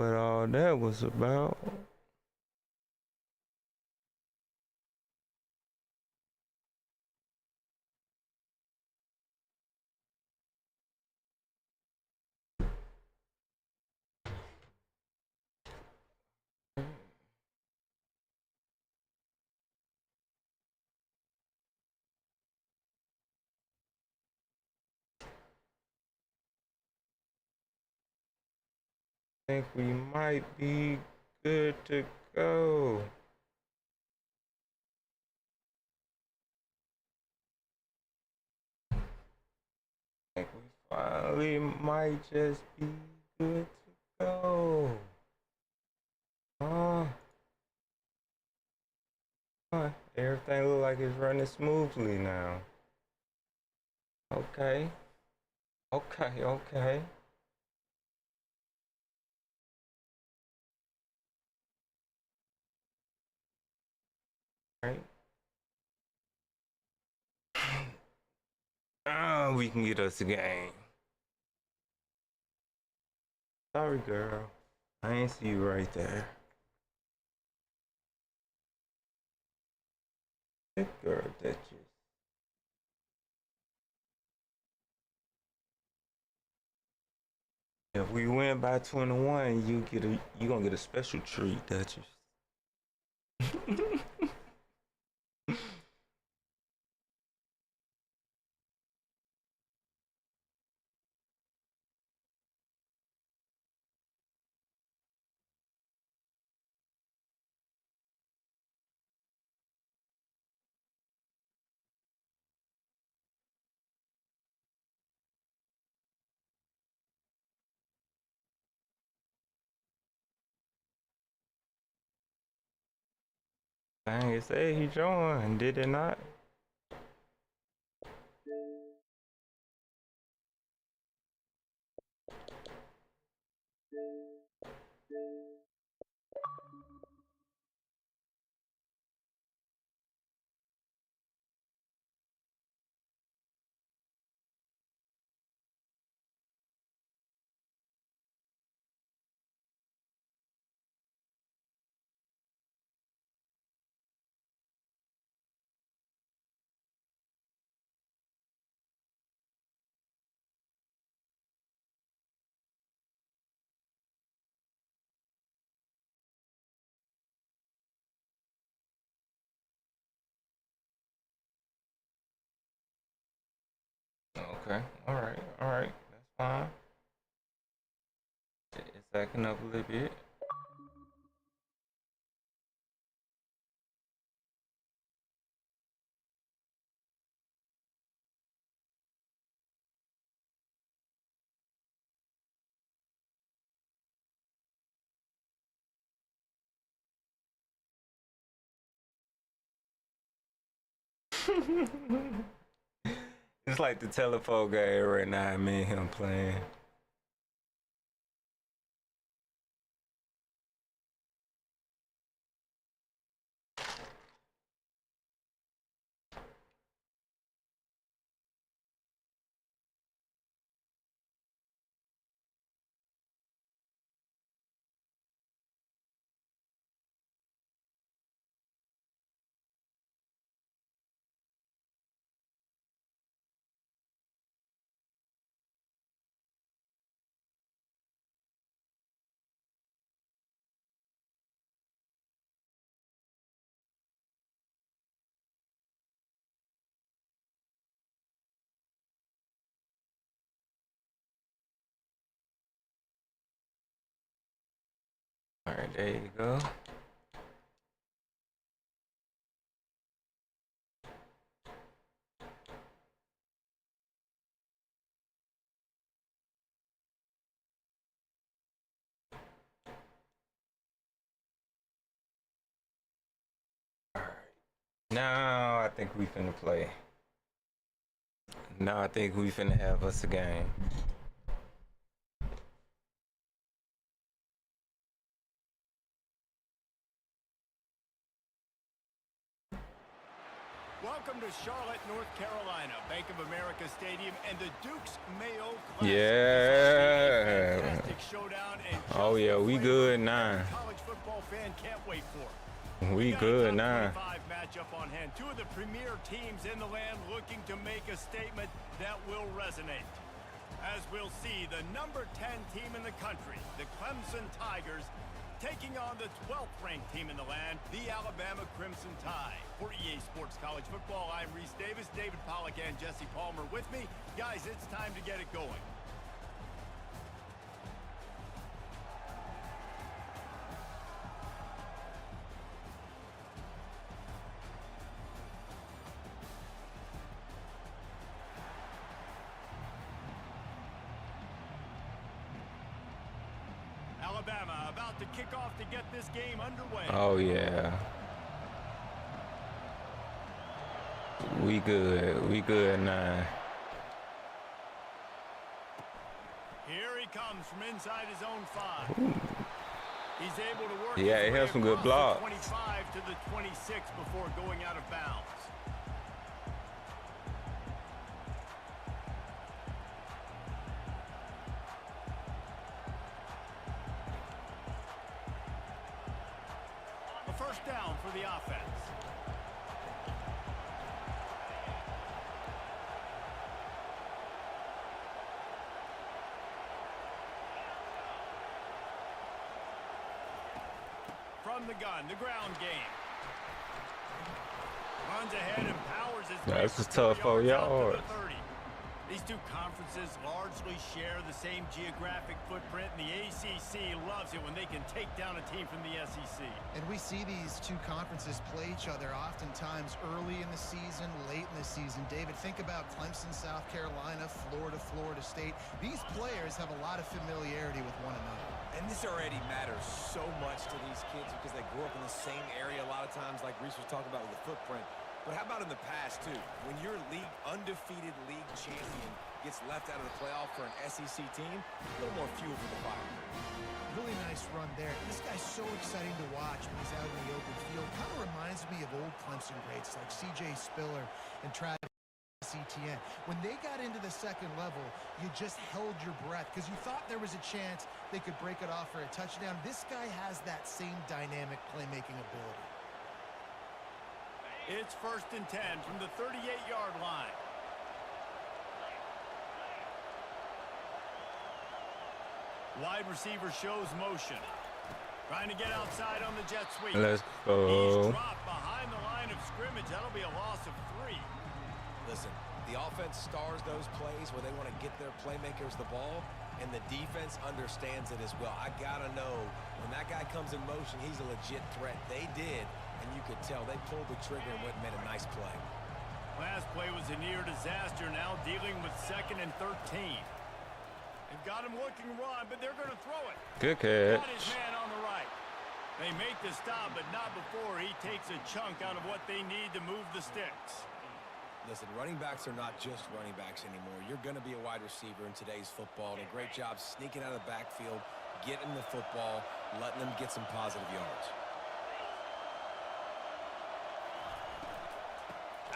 what all that was about. I think we might be good to go. I think we finally might just be good to go. Everything look like it's running smoothly now. Okay. Okay. Right. We can get us a game. Sorry, girl. I ain't see you right there. That girl that just. If we win by 21, you gonna get a special treat, Duchess. Dang, it said he joined, did it not? Okay, alright, that's fine. It's acting up a little bit. It's like the telephone game right now, me and him playing. Alright, there you go. Alright. Now I think we finna play. Now I think we finna have us a game. Welcome to Charlotte, North Carolina, Bank of America Stadium, and the Duke's Mayo Classic. Yeah. Fantastic showdown, and Oh yeah, we good now. College football fan can't wait for. We good now. Matchup on hand. Two of the premier teams in the land looking to make a statement that will resonate. As we'll see, the number 10 team in the country, the Clemson Tigers, taking on the 12th ranked team in the land, the Alabama Crimson Tide. For EA Sports College Football, I'm Reese Davis, David Pollack, and Jesse Palmer with me. Guys, it's time to get it going. Alabama about to kick off to get this game underway. Oh yeah. We good now. Here he comes from inside his own 5. Ooh. He's able to work. Yeah, he has some good blocks. 25 to the 26 before going out of bounds. A first down for the offense. From the gun, the ground game. Runs ahead and powers his way. This is tough for yards. These two conferences largely share the same geographic footprint, and the ACC loves it when they can take down a team from the SEC. And we see these two conferences play each other oftentimes early in the season, late in the season. David, think about Clemson, South Carolina, Florida State. These players have a lot of familiarity with one another. And this already matters so much to these kids because they grew up in the same area a lot of times, like Reese was talking about with the footprint. But how about in the past, too? When your undefeated league champion gets left out of the playoff for an SEC team, a little more fuel for the fire. Really nice run there. This guy's so exciting to watch when he's out in the open field. Kind of reminds me of old Clemson greats like C.J. Spiller and Travis Etienne. When they got into the second level, you just held your breath because you thought there was a chance they could break it off for a touchdown. This guy has that same dynamic playmaking ability. It's 1st and 10 from the 38-yard line. Wide receiver shows motion. Trying to get outside on the jet sweep. Let's go. He's dropped behind the line of scrimmage. That'll be a loss of 3. Listen, the offense stars those plays where they want to get their playmakers the ball, and the defense understands it as well. I got to know when that guy comes in motion, he's a legit threat. They did. And you could tell they pulled the trigger and went and made a nice play. Last play was a near disaster. Now dealing with 2nd and 13. They've got him looking run, but they're going to throw it. Good catch. Got his man on the right. They make the stop, but not before he takes a chunk out of what they need to move the sticks. Listen, running backs are not just running backs anymore. You're going to be a wide receiver in today's football. And a great job sneaking out of the backfield, getting the football, letting them get some positive yards.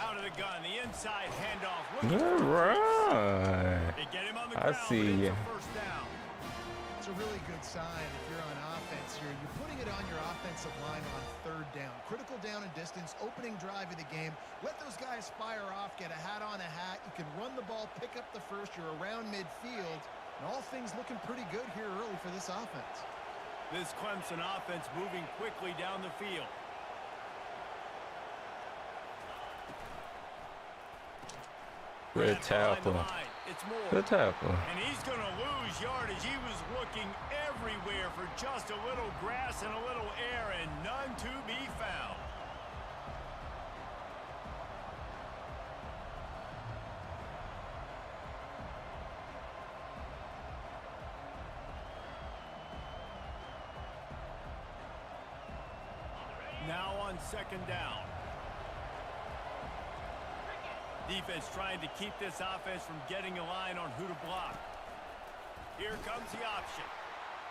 Out of the gun, the inside handoff. Good run. They get him on the ground, I see you. First down. It's a really good sign if you're on offense here. You're putting it on your offensive line on 3rd down. Critical down and distance, opening drive of the game. Let those guys fire off, get a hat on a hat. You can run the ball, pick up the first. You're around midfield. And all things looking pretty good here early for this offense. This Clemson offense moving quickly down the field. Good tackle. Good tackle. And he's going to lose yardage. He was looking everywhere for just a little grass and a little air, and none to be found. Now on 2nd down. Defense trying to keep this offense from getting a line on who to block. Here comes the option.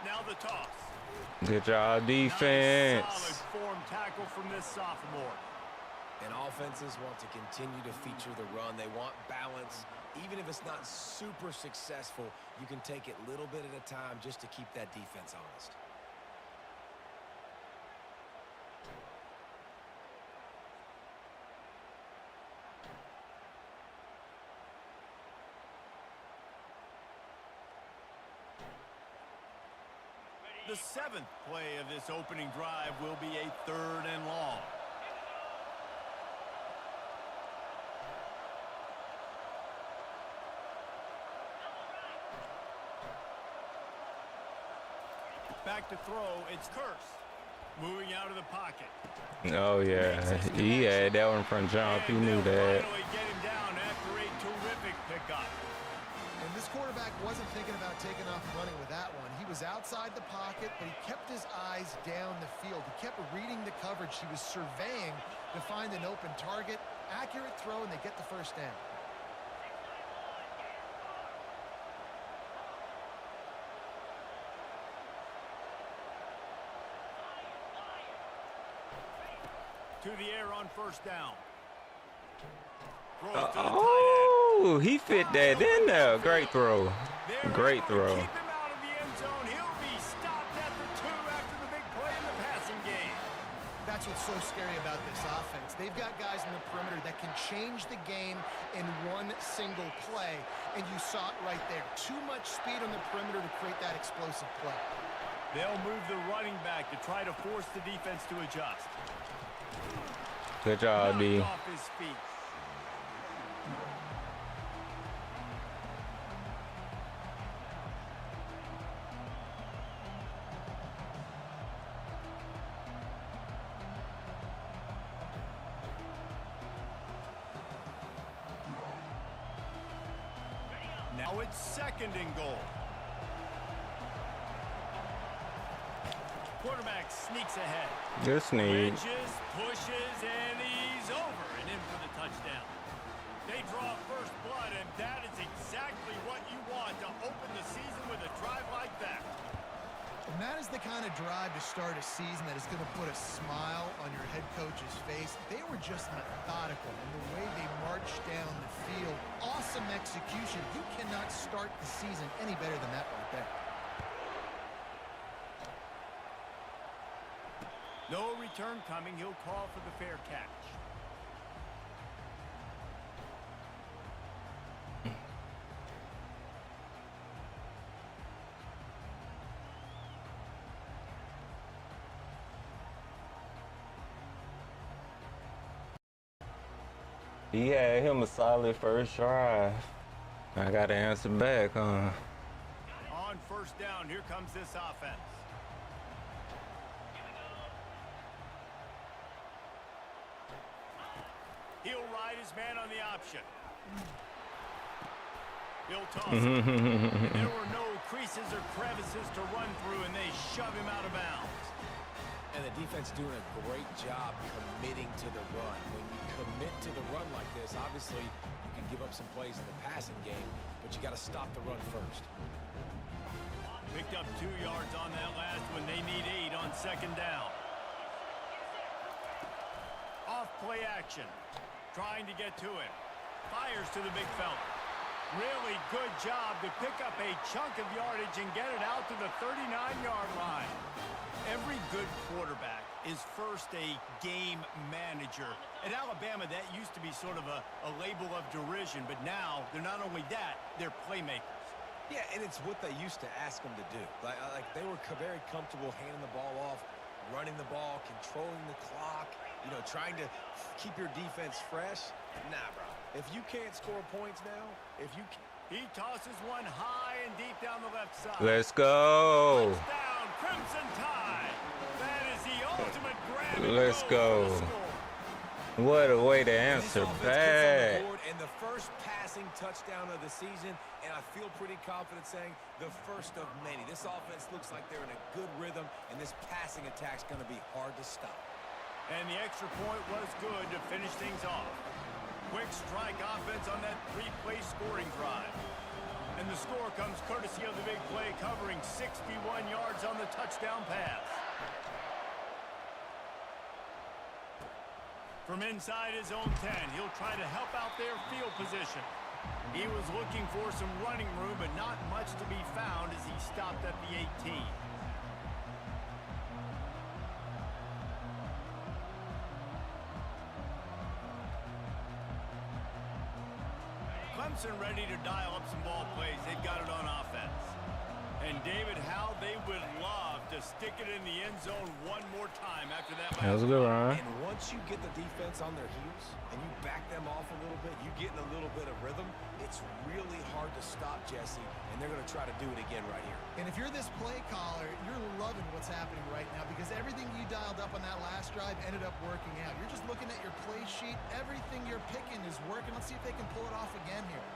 Now the toss. Good job, defense. Nice, solid form tackle from this sophomore. And offenses want to continue to feature the run. They want balance. Even if it's not super successful, you can take it little bit at a time just to keep that defense honest. The 7th play of this opening drive will be a 3rd and long. Back to throw, it's Curse. Moving out of the pocket. Oh, yeah. He had that one from jump. He knew that. Finally get him down after a terrific pickup. And this quarterback wasn't thinking about taking off running with that one. He was outside the pocket, but he kept his eyes down the field. He kept reading the coverage. He was surveying to find an open target. Accurate throw, and they get the first down. To the air on 1st down. Oh, he fit that in there. Great throw. Great throw. Keep him out of the end zone. He'll be stopped at the 2 after the big play in the passing game. That's what's so scary about this offense. They've got guys in the perimeter that can change the game in one single play, and you saw it right there. Too much speed on the perimeter to create that explosive play. They'll move the running back to try to force the defense to adjust. Good job, D. Off his feet. Now it's 2nd and goal. Quarterback sneaks ahead. Good sneak. Bridges, pushes, and he's over and in for the touchdown. They draw first blood, and that is exactly what you want to open the season with a drive like that. And that is the kind of drive to start a season that is going to put a smile on your head coach's face. They were just methodical in the way they marched down the field. Awesome execution. You cannot start the season any better than that right there. No return coming. He'll call for the fair catch. He had him a solid first drive. I got to answer back, huh? On 1st down, here comes this offense. He'll ride his man on the option. He'll toss it. And there were no creases or crevices to run through, and they shove him out of bounds. And the defense doing a great job committing to the run. When you commit to the run like this, obviously you can give up some plays in the passing game, but you got to stop the run first. Picked up 2 yards on that last one. They need 8 on 2nd down. Off play action. Trying to get to him. Fires to the big fella. Really good job to pick up a chunk of yardage and get it out to the 39-yard line. Every good quarterback is first a game manager. At Alabama, that used to be sort of a label of derision, but now they're not only that, they're playmakers. Yeah, and it's what they used to ask them to do. Like they were very comfortable handing the ball off, running the ball, controlling the clock, you know, trying to keep your defense fresh. Nah, bro. If you can't score points now, if you can't. He tosses one high and deep down the left side. Let's go. Touchdown, Crimson Tide. That is the ultimate grab. Let's go. What a way to answer back. And the first passing touchdown of the season, and I feel pretty confident saying the first of many. This offense looks like they're in a good rhythm, and this passing attack's going to be hard to stop. And the extra point was good to finish things off. Quick strike offense on that 3-play scoring drive. And the score comes courtesy of the big play, covering 61 yards on the touchdown pass. From inside his own 10, he'll try to help out their field position. He was looking for some running room, but not much to be found as he stopped at the 18. Clemson ready to dial up some ball plays. They've got it on offense. And David, how they would love to stick it in the end zone one more time after that. That was a good run. And once you get the defense on their heels and you back them off a little bit, you get in a little bit of rhythm, it's really hard to stop, Jesse, and they're going to try to do it again right here. And if you're this play caller, you're loving what's happening right now because everything you dialed up on that last drive ended up working out. You're just looking at your play sheet. Everything you're picking is working. Let's see if they can pull it off again here.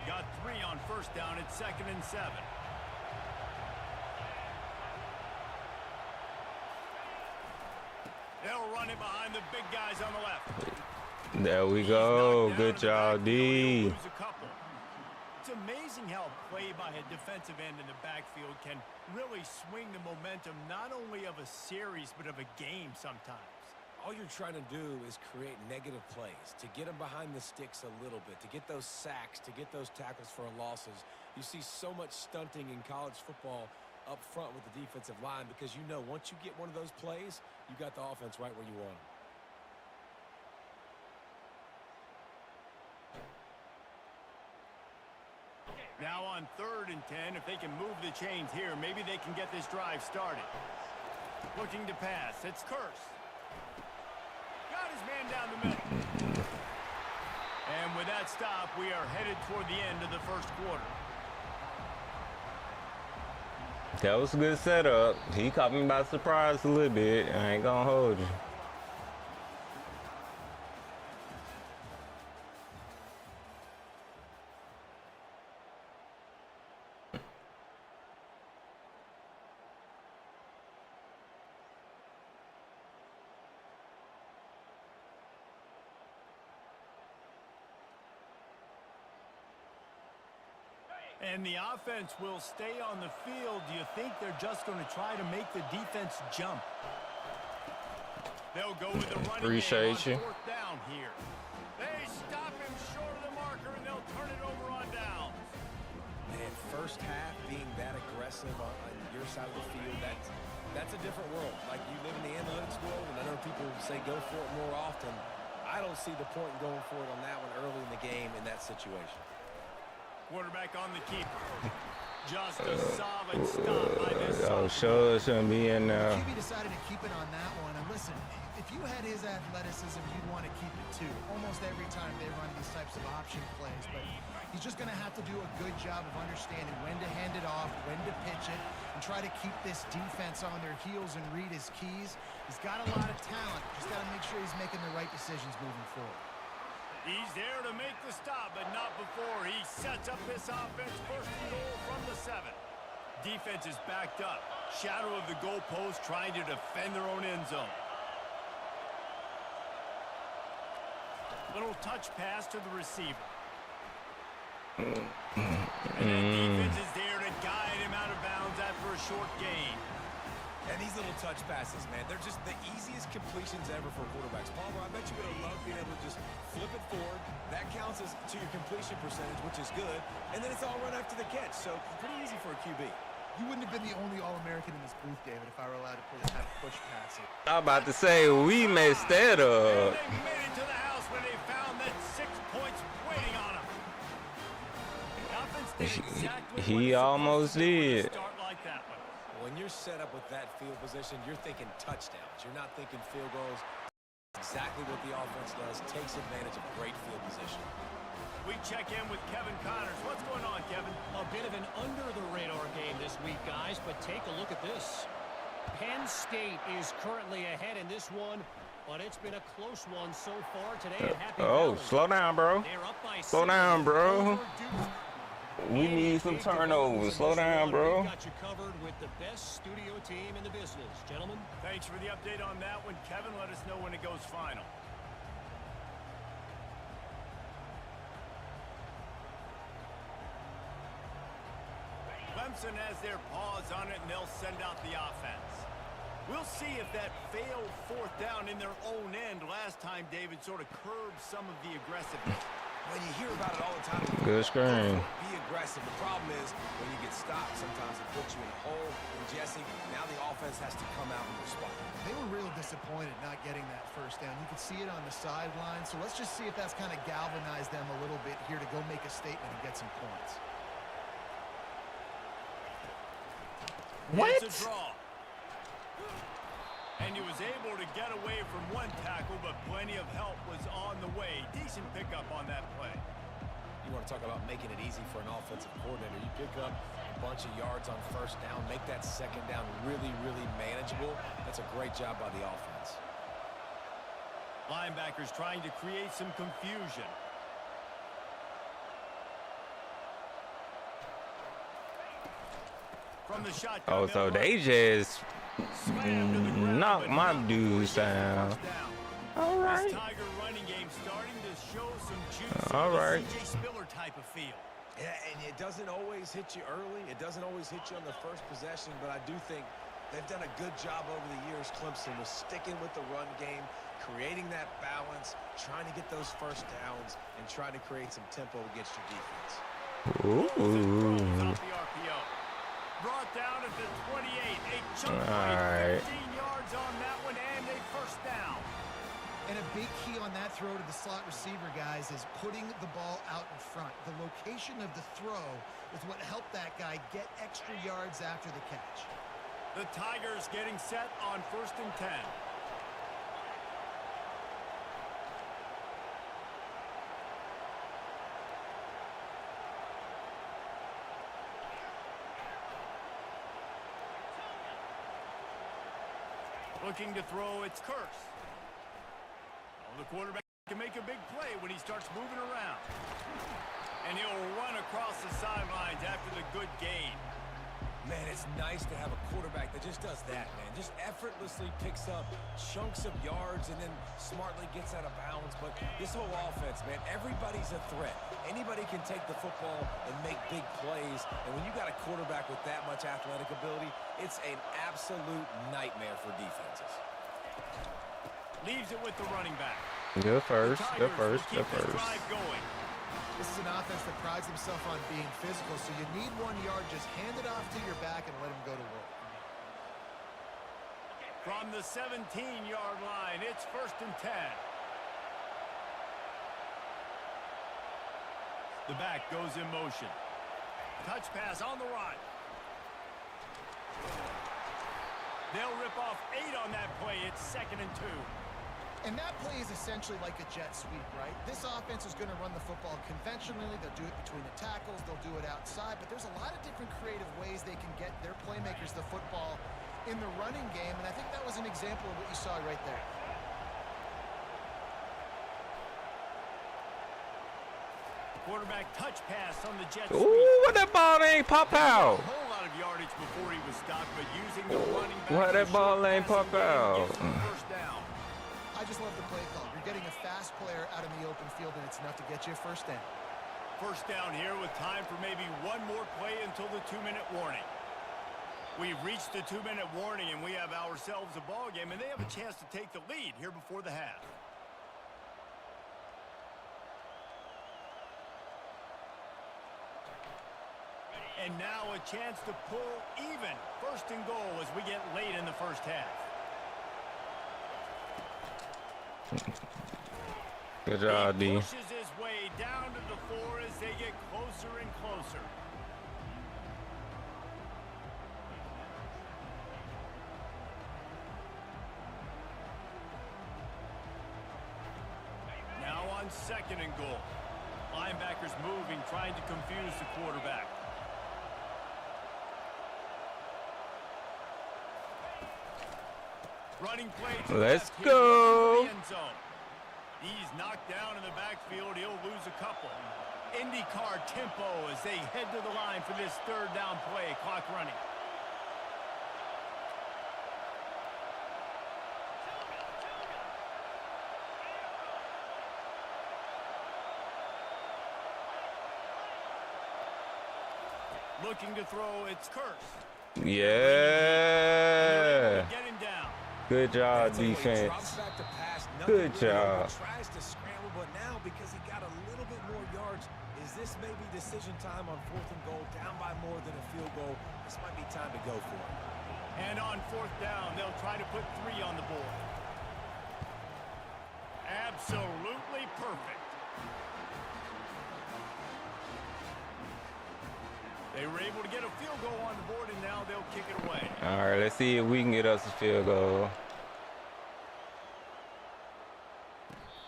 Got 3 on first down at 2nd and 7. They'll run it behind the big guys on the left. There we go. Good job, D. It's amazing how a play by a defensive end in the backfield can really swing the momentum not only of a series but of a game sometimes. All you're trying to do is create negative plays, to get them behind the sticks a little bit, to get those sacks, to get those tackles for losses. You see so much stunting in college football up front with the defensive line because you know once you get one of those plays, you got the offense right where you want them. Now on 3rd and 10, if they can move the chains here, maybe they can get this drive started. Looking to pass. It's Curse. Got his man down the middle. And with that stop, we are headed toward the end of the first quarter. That was a good setup. He caught me by surprise a little bit. I ain't gonna hold you. And the offense will stay on the field. Do you think they're just going to try to make the defense jump? They'll go with the running Appreciate game you. on 4th down here. They stop him short of the marker, and they'll turn it over on downs. Man, first half being that aggressive on your side of the field, that's a different world. Like you live in the analytics world, and I know people say go for it more often. I don't see the point in going for it on that one early in the game in that situation. Quarterback on the keeper. Just a solid stop by this. Oh, sure, shouldn't be in there. QB decided to keep it on that one. And listen, if you had his athleticism, you'd want to keep it too. Almost every time they run these types of option plays. But he's just going to have to do a good job of understanding when to hand it off, when to pitch it, and try to keep this defense on their heels and read his keys. He's got a lot of talent. Just got to make sure he's making the right decisions moving forward. He's there to make the stop, but not before he sets up this offense. 1st and goal from the 7. Defense is backed up. Shadow of the goalpost trying to defend their own end zone. Little touch pass to the receiver. And the defense is there to guide him out of bounds after a short gain. And these little touch passes, man, they're just the easiest completions ever for quarterbacks. Palmer, I bet you would have loved being able to just flip it forward. That counts as to your completion percentage, which is good. And then it's all run after the catch. So pretty easy for a QB. You wouldn't have been the only All-American in this booth, David, if I were allowed to push past it. I'm about to say, we messed that up. And they made it to the house when they found that 6 points waiting on them. The offense did exactly He almost did. Start like that one. When you're set up with that field position, you're thinking touchdowns. You're not thinking field goals. Exactly what the offense does. Takes advantage of great field position. We check in with Kevin Connors. What's going on, Kevin? A bit of an under-the-radar game this week, guys, but take a look at this. Penn State is currently ahead in this one, but it's been a close one so far today at Happy Oh, Valley. slow down, bro. They're up by Slow 7 down, bro. over Duke. We need some turnovers. Slow down, bro. We've got you covered with the best studio team in the business, gentlemen. Thanks for the update on that one. Kevin, let us know when it goes final. Clemson has their paws on it, and they'll send out the offense. We'll see if that failed fourth down in their own end last time, David, sort of curbed some of the aggressiveness. When you hear about it all the time, Good screen. be aggressive. The problem is when you get stopped, sometimes it puts you in a hole. And Jesse, now the offense has to come out and respond. They were real disappointed not getting that first down. You could see it on the sideline. So let's just see if that's kind of galvanized them a little bit here to go make a statement and get some points. What? It's a draw. And he was able to get away from one tackle, but plenty of help was on the way. Decent pickup on that play. You want to talk about making it easy for an offensive coordinator. You pick up a bunch of yards on first down, make that second down really, really manageable. That's a great job by the offense. Linebackers trying to create some confusion. From the shotgun. Oh, so they just knock my dudes down. All right. This Tiger running game starting to show some juice. All right. CJ Spiller type of feel. Yeah, and it doesn't always hit you early. It doesn't always hit you on the first possession, but I do think they've done a good job over the years, Clemson, with sticking with the run game, creating that balance, trying to get those first downs, and trying to create some tempo against your defense. Ooh. Off the RPO. Brought down at the 28. A chunk Right. 15 yards on that one, and a first down. And a big key on that throw to the slot receiver, guys, is putting the ball out in front. The location of the throw is what helped that guy get extra yards after the catch. The Tigers getting set on 1st and 10. Looking to throw, it's Curse. The quarterback can make a big play when he starts moving around. And he'll run across the sidelines after the good gain. Man, it's nice to have a quarterback that just does that, man. Just effortlessly picks up chunks of yards and then smartly gets out of bounds. But this whole offense, man, everybody's a threat. Anybody can take the football and make big plays. And when you got a quarterback with that much athletic ability, it's an absolute nightmare for defenses. Leaves it with the running back. Good first. Good first. Keep Good this first. drive going. This is an offense that prides himself on being physical, so you need 1 yard. Just hand it off to your back and let him go to work. From the 17-yard line, it's 1st and 10. The back goes in motion. Touch pass on the run. They'll rip off 8 on that play. It's 2nd and 2. And that play is essentially like a jet sweep, right? This offense is going to run the football conventionally. They'll do it between the tackles. They'll do it outside. But there's a lot of different creative ways they can get their playmakers the football in the running game. And I think that was an example of what you saw right there. Quarterback touch pass on the jet Ooh, sweep. what that ball ain't pop out. A whole lot of yardage before he was stopped, but using the running back. Why that for ball short ain't pop passing game out? gets the first down. I just love the play call. You're getting a fast player out in the open field, and it's enough to get you a first down. First down here with time for maybe one more play until the 2-minute warning. We've reached the 2-minute warning, and we have ourselves a ball game, and they have a chance to take the lead here before the half. And now a chance to pull even. 1st and goal as we get late in the first half. Good job, He D. pushes his way down to the 4 as they get closer and closer. Now on 2nd and goal. Linebackers moving, trying to confuse the quarterback. Running play to the Let's left, go. he'll get into the end zone. He's knocked down in the backfield. He'll lose a couple. IndyCar tempo as they head to the line for this 3rd down play. Clock running. Looking to throw, it's Curse. Yeah. Get him down. Good job, defense. Good job. Tries to scramble, but now because he got a little bit more yards, is this maybe decision time on 4th and goal, down by more than a field goal? This might be time to go for it. And on 4th down, they'll try to put 3 on the board. Absolutely perfect. They were able to get a field goal on the board, and now they'll kick it away. All right, let's see if we can get us a field goal.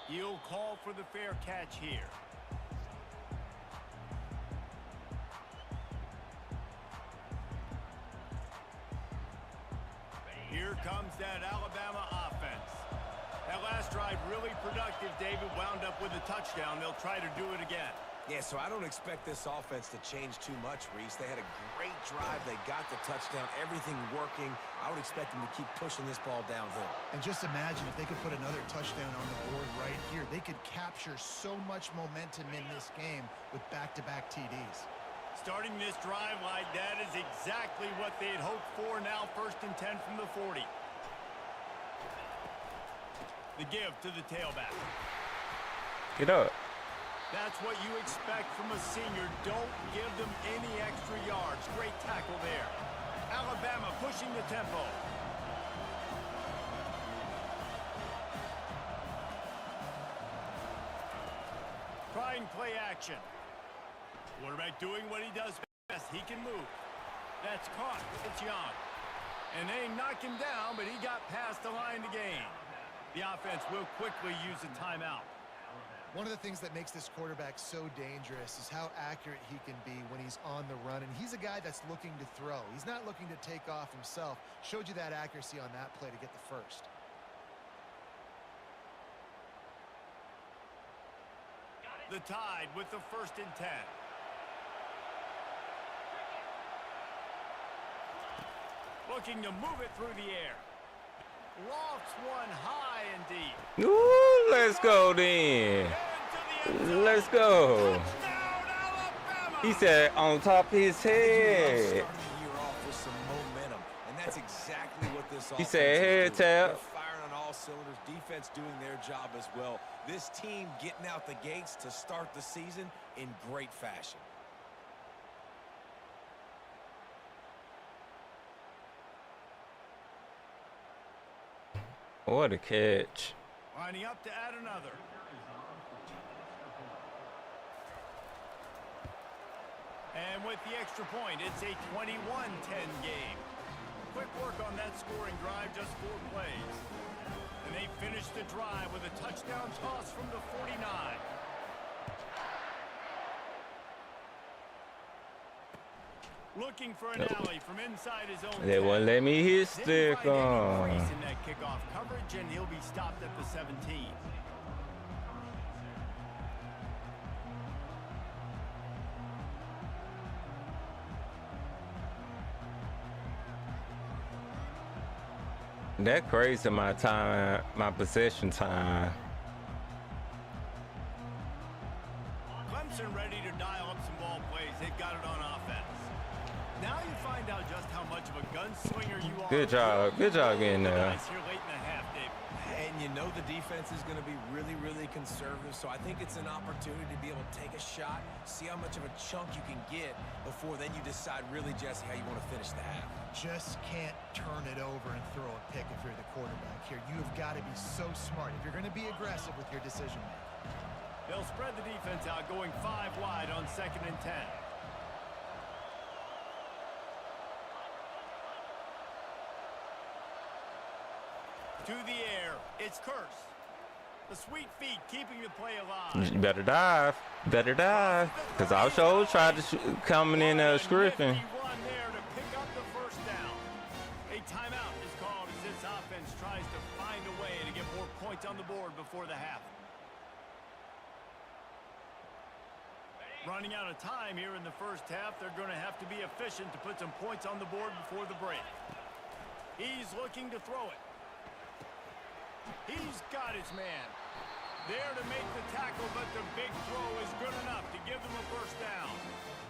He'll call for the fair catch here. Here comes that Alabama offense. That last drive really productive, David. Wound up with a touchdown. They'll try to do it again. Yeah, so I don't expect this offense to change too much, Reese. They had a great drive. They got the touchdown, everything working. I would expect them to keep pushing this ball downhill. And just imagine if they could put another touchdown on the board right here. They could capture so much momentum in this game with back-to-back TDs. Starting this drive like that is exactly what they had hoped for. Now 1st and 10 from the 40. The give to the tailback. Get up. That's what you expect from a senior. Don't give them any extra yards. Great tackle there. Alabama pushing the tempo. Try and play action. Quarterback doing what he does best. He can move. That's caught. It's Young. And they knock him down, but he got past the line to gain. The offense will quickly use a timeout. One of the things that makes this quarterback so dangerous is how accurate he can be when he's on the run. And he's a guy that's looking to throw. He's not looking to take off himself. Showed you that accuracy on that play to get the first. The Tide with the 1st and 10. Looking to move it through the air. Lofts one high and deep. Ooh, let's go then. Let's go. He said on top of his head. Starting the year off with some momentum, and that's exactly what this He offense said is head doing. tap. They're firing on all cylinders. Defense doing their job as well. This team getting out the gates to start the season in great fashion. What a catch. Lining up to add another. And with the extra point, it's a 21-10 game. Quick work on that scoring drive, just 4 plays. And they finish the drive with a touchdown toss from the 49. Looking for an alley from inside his own. They won't let me hit stick on. In that kickoff coverage, and he'll be stopped at the 17. That crazy my time, my possession time. Clemson ready to dial up some ball plays. They've got it on offense. Now you find out just how much of a gunslinger you are. Good job getting there. Nice here late in the half, Dave. And you know the defense is going to be really, really conservative, so I think it's an opportunity to be able to take a shot, see how much of a chunk you can get before then you decide really, Jesse, how you want to finish the half. Just can't turn it over and throw a pick if you're the quarterback here. You've got to be so smart if you're going to be aggressive with your decision making. They'll spread the defense out, going 5 wide on 2nd and 10. To the air, it's Curse. The sweet feet keeping the play alive. You better dive. Better dive. Because our show tried to coming in scripting. Run there to pick up the 1st down. A timeout is called as this offense tries to find a way to get more points on the board before the half. Running out of time here in the 1st half. They're going to have to be efficient to put some points on the board before the break. He's looking to throw it. He's got his man. There to make the tackle, but the big throw is good enough to give them a 1st down.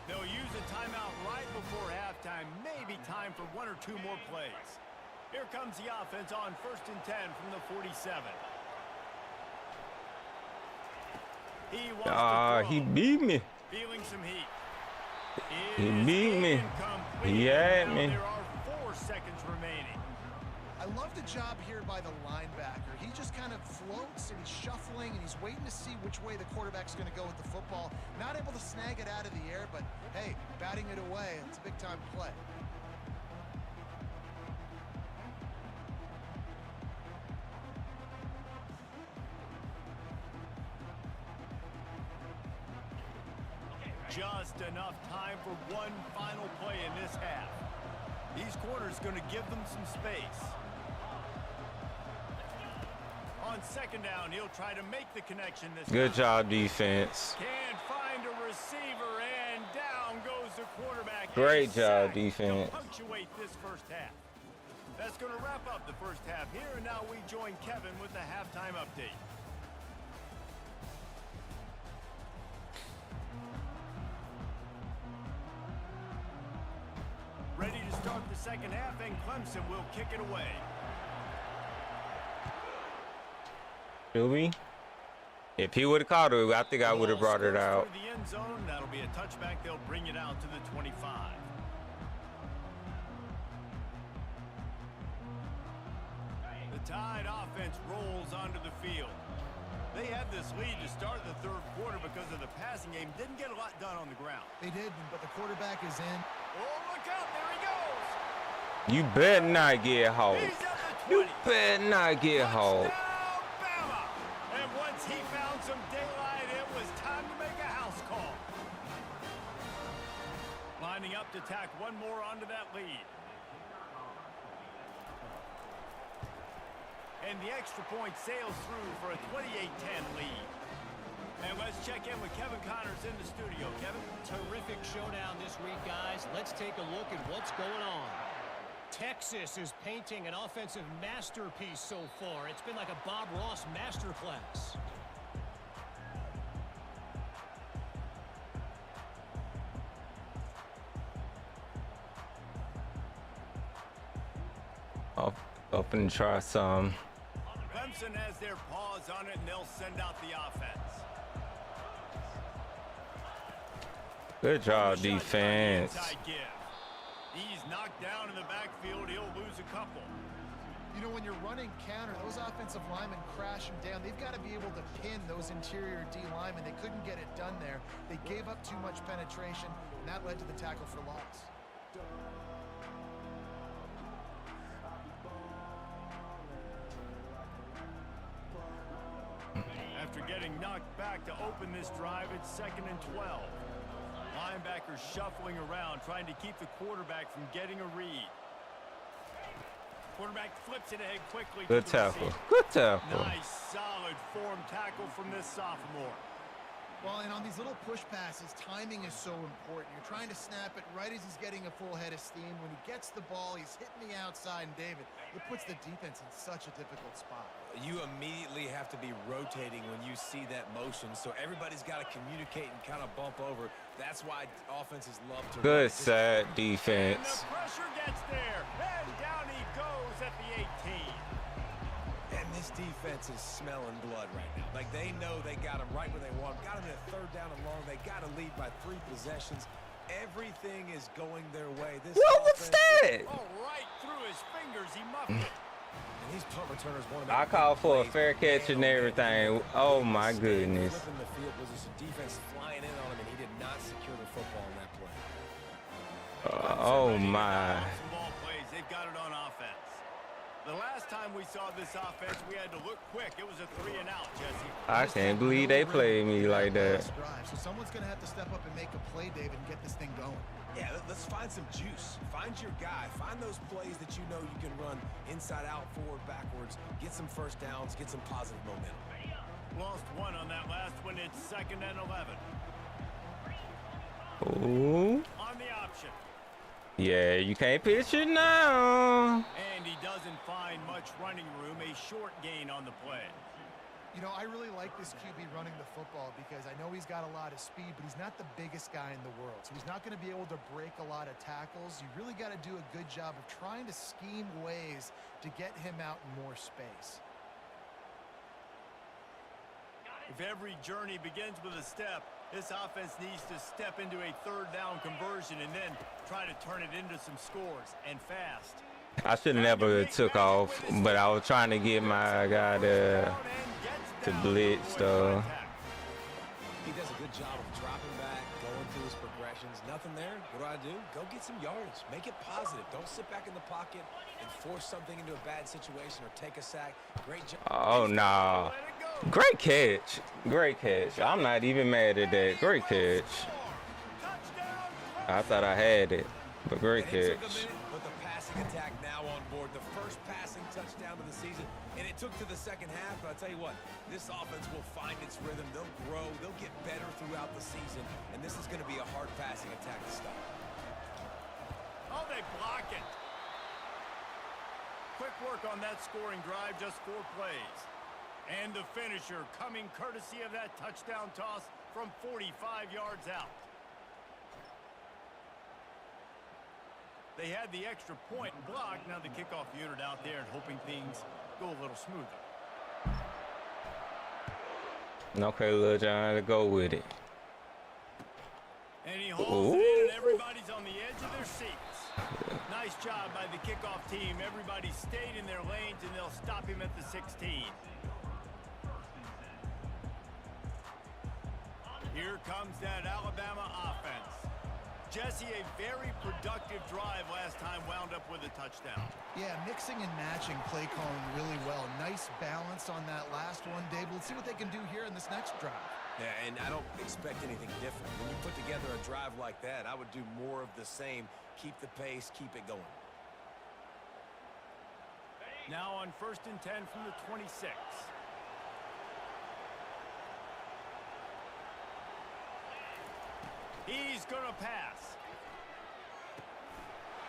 They'll use a timeout right time for one or two more plays. Here comes the offense on 1st and 10 from the 47. He wants to throw. He beat me. Feeling some heat. He beat me. He had me. There are 4 seconds remaining. I love the job here by the linebacker. He just kind of floats and he's shuffling and he's waiting to see which way the quarterback's going to go with the football. Not able to snag it out of the air, but hey, batting it away, it's a big-time play. Just enough time for one final play in this half. These corners going to give them some space. On 2nd down, he'll try to make the connection this time. Good job, defense. Can't find a receiver, and down goes the quarterback. Great job, defense. To punctuate this first half. That's going to wrap up the first half here, and now we join Kevin with the halftime update. Ready to start the second half, and Clemson will kick it away. Feel me? If he would have caught it, I think I would have brought it out. The end zone, that'll be a touchback. They'll bring it out to the 25. The Tide offense rolls onto the field. They had this lead to start the 3rd quarter because of the passing game. Didn't get a lot done on the ground. They did, but the quarterback is in. Oh, look out. There he goes. You better not get hauled. He's at the 20. You better not get hauled. Touchdown, Bama. And once he found some daylight, it was time to make a house call. Lining up to tack one more onto that lead. And the extra point sails through for a 28-10 lead. And let's check in with Kevin Connors in the studio. Kevin? Terrific showdown this week, guys. Let's take a look at what's going on. Texas is painting an offensive masterpiece so far. It's been like a Bob Ross masterclass. Up and try some. Clemson has their paws on it, and they'll send out the offense. Good job, defense. He's knocked down in the backfield. He'll lose a couple. You know, when you're running counter, those offensive linemen crash them down. They've got to be able to pin those interior D linemen. They couldn't get it done there. They gave up too much penetration, and that led to the tackle for loss. After getting knocked back to open this drive, it's 2nd and 12. Linebackers shuffling around, trying to keep the quarterback from getting a read. Quarterback flips it ahead quickly. Good tackle. Good tackle. Nice, solid form tackle from this sophomore. Well, and on these little push passes, timing is so important. You're trying to snap it right as he's getting a full head of steam. When he gets the ball, he's hitting the outside, and David, it puts the defense in such a difficult spot. You immediately have to be rotating when you see that motion, so everybody's got to communicate and kind of bump over. That's why offenses love to Good run. set And defense. the pressure gets there, and down he goes at the 18. And this defense is smelling blood right now. Like, they know they got him right where they want him. Got him at 3rd down and long. They got to lead by 3 possessions. Everything is going their way. This What was offense- that? Oh, right through his fingers, he muffed it. And these punt returners want to I make called big for a plays. fair catch and everything. Oh my goodness. Flipping the field position, defense flying in on him, and he did not secure the football in that play. Oh my. Some ball plays. They've got it on offense. The last time we saw this offense, we had to look quick. It was a 3-and-out, Jesse. I can't believe they played me like that. So someone's going to have to step up and make a play, David, and get this thing going. Yeah, let's find some juice. Find your guy. Find those plays that you know you can run inside out, forward, backwards. Get some first downs. Get some positive momentum. Lost one on that last one. It's 2nd and 11. Ooh. On the option. Yeah, you can't pitch it now. And he doesn't find much running room. A short gain on the play. You know, I really like this QB running the football because I know he's got a lot of speed, but he's not the biggest guy in the world. So he's not going to be able to break a lot of tackles. You really got to do a good job of trying to scheme ways to get him out in more space. If every journey begins with a step, this offense needs to step into a third down conversion and then try to turn it into some scores, and fast. I should have never took off, but I was trying to get my guy to blitz, though. He does a good job of dropping back, going through his progressions. Nothing there. What do? Go get some yardage. Make it positive. Don't sit back in the pocket and force something into a bad situation or take a sack. Great job. Oh, no. Great catch. Great catch. I'm not even mad at that. Great catch. I thought I had it, but great catch. But the passing attack now on board. The first passing touchdown of the season. And it took to the second half, but I'll tell you what, this offense will find its rhythm. They'll grow. They'll get better throughout the season. And this is going to be a hard passing attack to stop. Oh, they block it. Quick work on that scoring drive, just 4 plays. And the finisher coming courtesy of that touchdown toss from 45 yards out. They had the extra point blocked. Now the kickoff unit out there and hoping things go a little smoother. Okay, Lil John, to go with it. And he holds it in, and everybody's on the edge of their seats. Nice job by the kickoff team. Everybody stayed in their lanes, and they'll stop him at the 16. Here comes that Alabama offense. Jesse, a very productive drive last time, wound up with a touchdown. Yeah, mixing and matching play calling really well. Nice balance on that last one, Dave. Let's see what they can do here in this next drive. Yeah, and I don't expect anything different. When you put together a drive like that, I would do more of the same. Keep the pace, keep it going. Now on 1st and 10 from the 26. He's going to pass.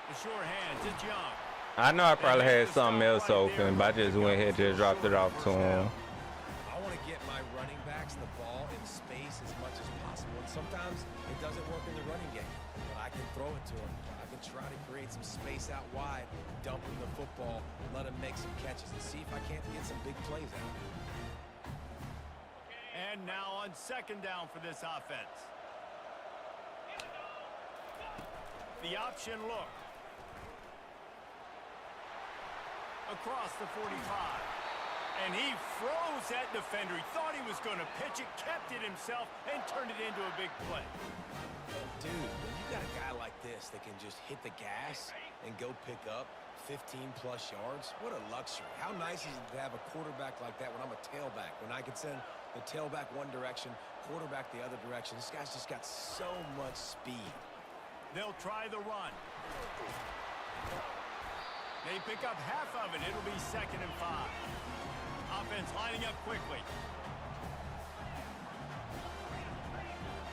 The sure hands, it's Young. I know I probably had something else open, but I just went ahead and just dropped it off to him. I want to get my running backs the ball in space as much as possible. And sometimes it doesn't work in the running game, but I can throw it to him. I can try to create some space out wide, dump him the football, let him make some catches, and see if I can't get some big plays out. And now on 2nd down for this offense. The option look. Across the 45. And he froze that defender. He thought he was going to pitch it, kept it himself, and turned it into a big play. Dude, when you got a guy like this that can just hit the gas and go pick up 15-plus yards, what a luxury. How nice is it to have a quarterback like that when I'm a tailback, when I can send the tailback one direction, quarterback the other direction. This guy's just got so much speed. They'll try the run. They pick up half of it. It'll be 2nd and 5. Offense lining up quickly.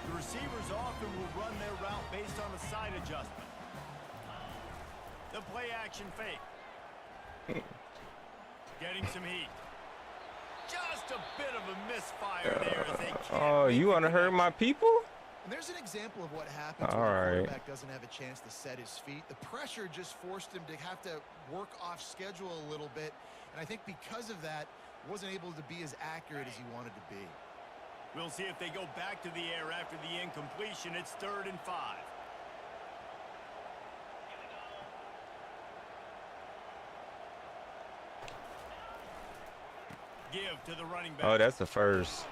The receivers often will run their route based on a side adjustment. The play action fake. Getting some heat. Just a bit of a misfire there as they can't. Oh, you want to hurt my people? And there's an example of what happens All when right. the quarterback doesn't have a chance to set his feet. The pressure just forced him to have to work off schedule a little bit. And I think because of that, wasn't able to be as accurate as he wanted to be. We'll see if they go back to the air after the incompletion. It's 3rd and 5. Give to the running back. Oh, that's the first.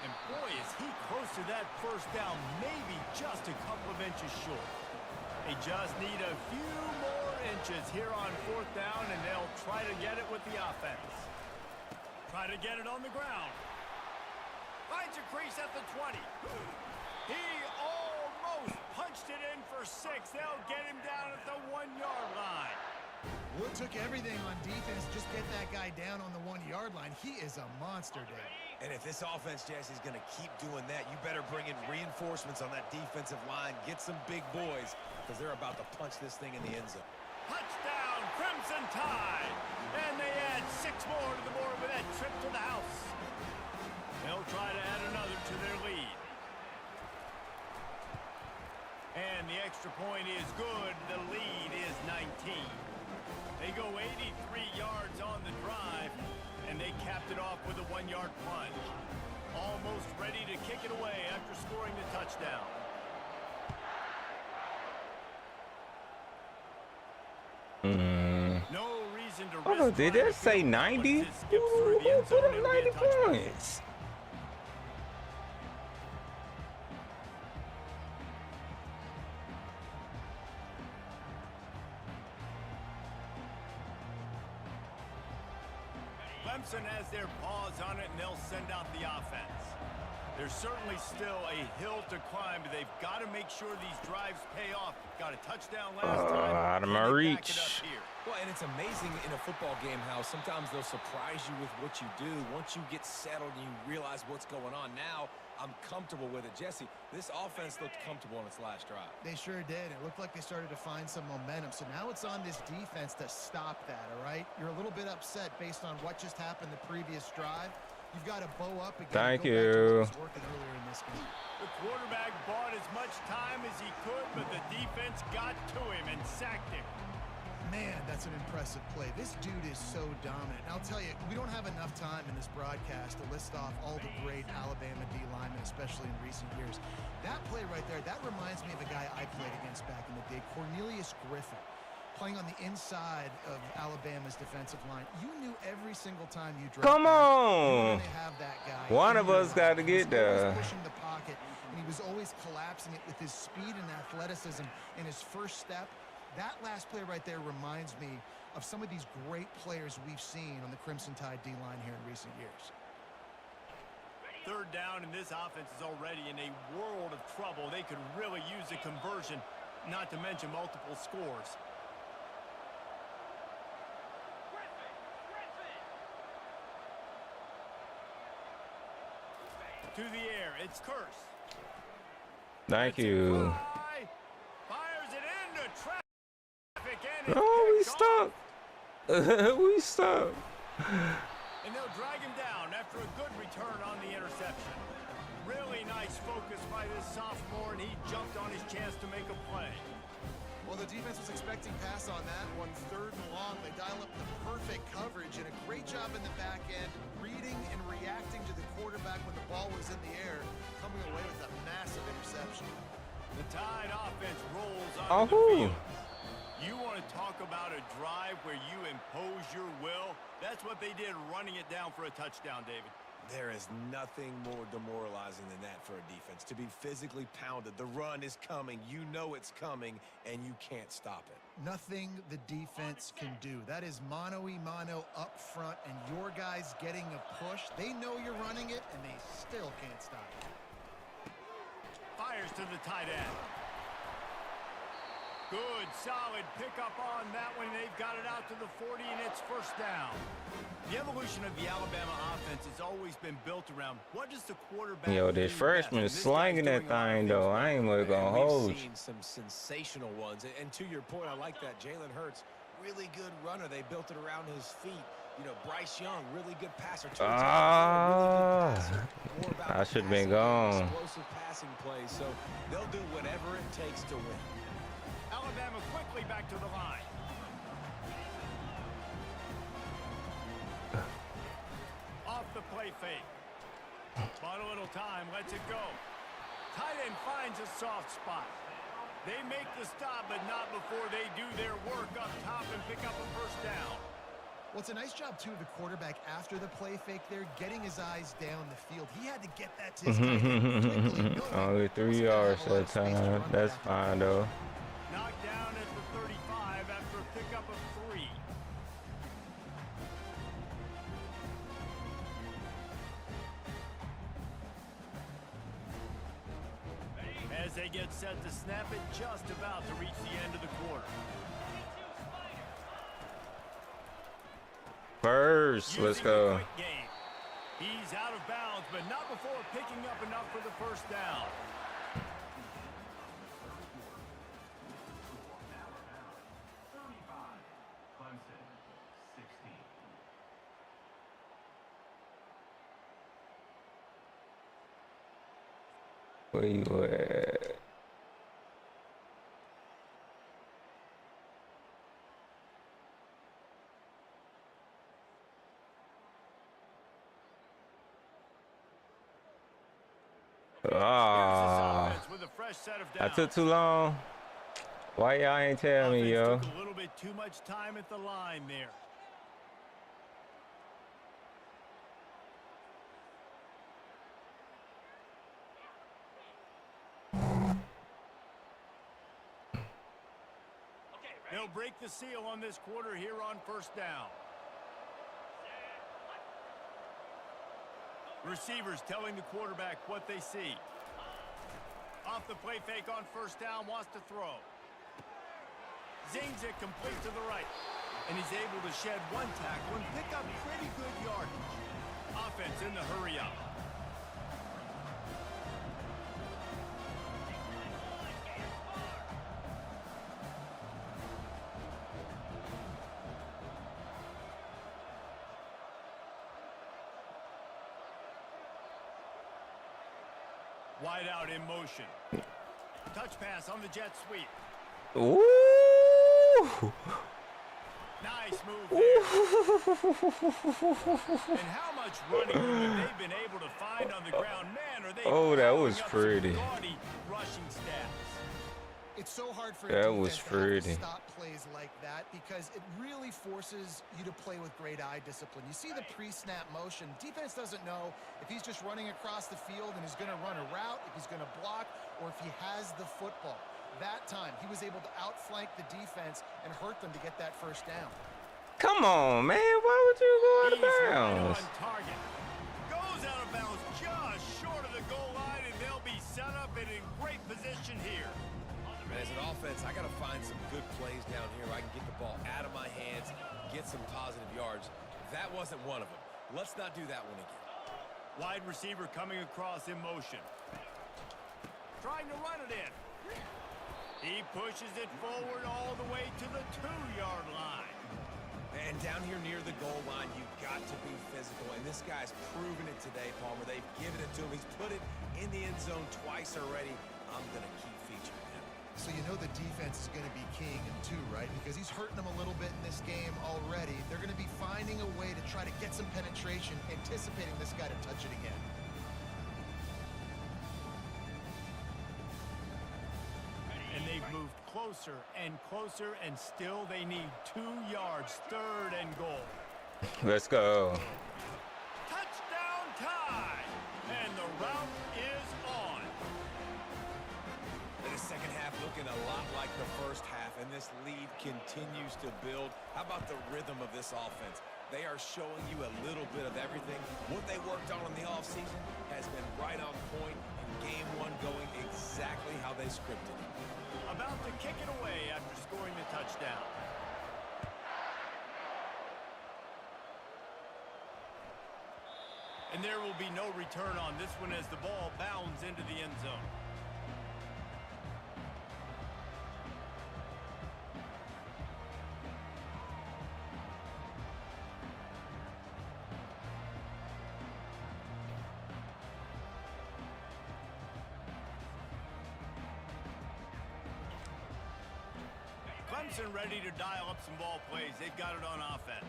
And boy, is he close to that 1st down, maybe just a couple of inches short. They just need a few more inches here on 4th down, and they'll try to get it with the offense. Try to get it on the ground. Finds a crease at the 20. He almost punched it in for 6. They'll get him down at the 1-yard line. Well, it took everything on defense just get that guy down on the 1-yard line. He is a monster, Dave. And if this offense, Jesse, is going to keep doing that, you better bring in reinforcements on that defensive line. Get some big boys, because they're about to punch this thing in the end zone. Touchdown, Crimson Tide. And they add 6 more to the board with that trip to the house. They'll try to add another to their lead. And the extra point is good. The lead is 19. They go 83 yards on the drive, and they capped it off with a 1-yard plunge. Almost ready to kick it away after scoring the touchdown. No reason to risk. Oh, did that say 90? Who put up 90 points? Clemson has their paws on it, and they'll send out the offense. There's certainly still a hill to climb, but they've got to make sure these drives pay off. Got a touchdown last time. Out of my reach. Well, and it's amazing in a football game how sometimes they'll surprise you with what you do. Once you get settled and you realize what's going on, now I'm comfortable with it. Jesse, this offense looked comfortable on its last drive. They sure did. It looked like they started to find some momentum. So now it's on this defense to stop that, all right? You're a little bit upset based on what just happened the previous drive. You've got to bow up again. Thank you. Working earlier in this game. The quarterback bought as much time as he could, but the defense got to him and sacked him. Man, that's an impressive play. This dude is so dominant. And I'll tell you, we don't have enough time in this broadcast to list off all the great Alabama D linemen, especially in recent years. That play right there, that reminds me of a guy I played against back in the day, Cornelius Griffin, playing on the inside of Alabama's defensive line. You knew every single time you dropped. Come on. You have that guy. One of us got to get there. Pushing the pocket, and he was always collapsing it with his speed and athleticism in his first step. That last play right there reminds me of some of these great players we've seen on the Crimson Tide D-line here in recent years. Third down, and this offense is already in a world of trouble. They could really use a conversion, not to mention multiple scores. To the air, it's Curse. Thank you. Fires it into traffic, and Oh, we stuck. We stuck. And they'll drag him down after a good return on the interception. Really nice focus by this sophomore, and he jumped on his chance to make a play. Well, the defense was expecting pass on that one. 3rd and long. They dial up the perfect coverage and a great job in the back end, reading and reacting to the quarterback when the ball was in the air, coming away with a massive interception. The Tide offense rolls on the field. You want to talk about a drive where you impose your will? That's what they did, running it down for a touchdown, David. There is nothing more demoralizing than that for a defense, to be physically pounded. The run is coming. You know it's coming, and you can't stop it. Nothing the defense can do. That is mano-a-mano up front, and your guys getting a push. They know you're running it, and they still can't stop it. Fires to the tight end. Good, solid pickup on that one. They've got it out to the 40, and it's first down. The evolution of the Alabama offense has always been built around what does the quarterback Yo, this do freshman best? is slanging that thing, though. I ain't really gonna hold We've you. seen some sensational ones. And to your point, I like that. Jalen Hurts, really good runner. They built it around his feet. You know, Bryce Young, really good passer. I should have been gone. Explosive passing plays, so they'll do whatever it takes to win. Alabama quickly back to the line. Off the play fake. But a little time, lets it go. Tight end finds a soft spot. They make the stop, but not before they do their work up top and pick up a first down. Well, it's a nice job, too, of the quarterback after the play fake there, getting his eyes down the field. He had to get that to his tight end quickly. Only 3 yards that time. That's fine, though. Knocked down at the 35 after a pickup of 3. As they get set to snap it, just about to reach the end of the quarter. First, let's go. He's out of bounds, but not before picking up enough for the first down. Where you at? Ah, I took too long. Why y'all ain't tell me, yo? Took a little bit too much time at the line there. They'll break the seal on this quarter here on first down. Receivers telling the quarterback what they see. Off the play fake on first down, wants to throw. Zings it complete to the right. And he's able to shed one tackle and pick up pretty good yardage. Offense in the hurry up. Wide out in motion. Touch pass on the jet sweep. Ooh. Nice move there. And how much running room have they been able to find on the ground? Man, are they that was up some pretty. gaudy rushing stats. It's so hard for That a was defense to have to pretty. stop plays like that because it really forces you to play with great eye discipline. You see the pre-snap motion. Defense doesn't know if he's just running across the field and is going to run a route, if he's going to block, or if he has the football. That time, he was able to outflank the defense and hurt them to get that first down. Come on, man. Why would you go out of He's right bounds? on target. Goes out of bounds just short of the goal line, and they'll be set up and in great position here. And as an offense, I got to find some good plays down here where I can get the ball out of my hands, get some positive yards. That wasn't one of them. Let's not do that one again. Wide receiver coming across in motion. Trying to run it in. He pushes it forward all the way to the 2-yard line. And down here near the goal line, you've got to be physical. And this guy's proven it today, Palmer. They've given it to him. He's put it in the end zone twice already. I'm going to keep featuring him. So you know the defense is going to be king in two, right? Because he's hurting them a little bit in this game already. They're going to be finding a way to try to get some penetration, anticipating this guy to touch it again. And they've moved closer and closer, and still they need 2 yards, 3rd and goal. Let's go. Touchdown tie! And the route is on. And the second half looking a lot like the first half, and this lead continues to build. How about the rhythm of this offense? They are showing you a little bit of everything. What they worked on in the offseason has been right on point, and game one going exactly how they scripted it. About to kick it away after scoring the touchdown. And there will be no return on this one as the ball bounds into the end zone. Clemson ready to dial up some ball plays. They've got it on offense.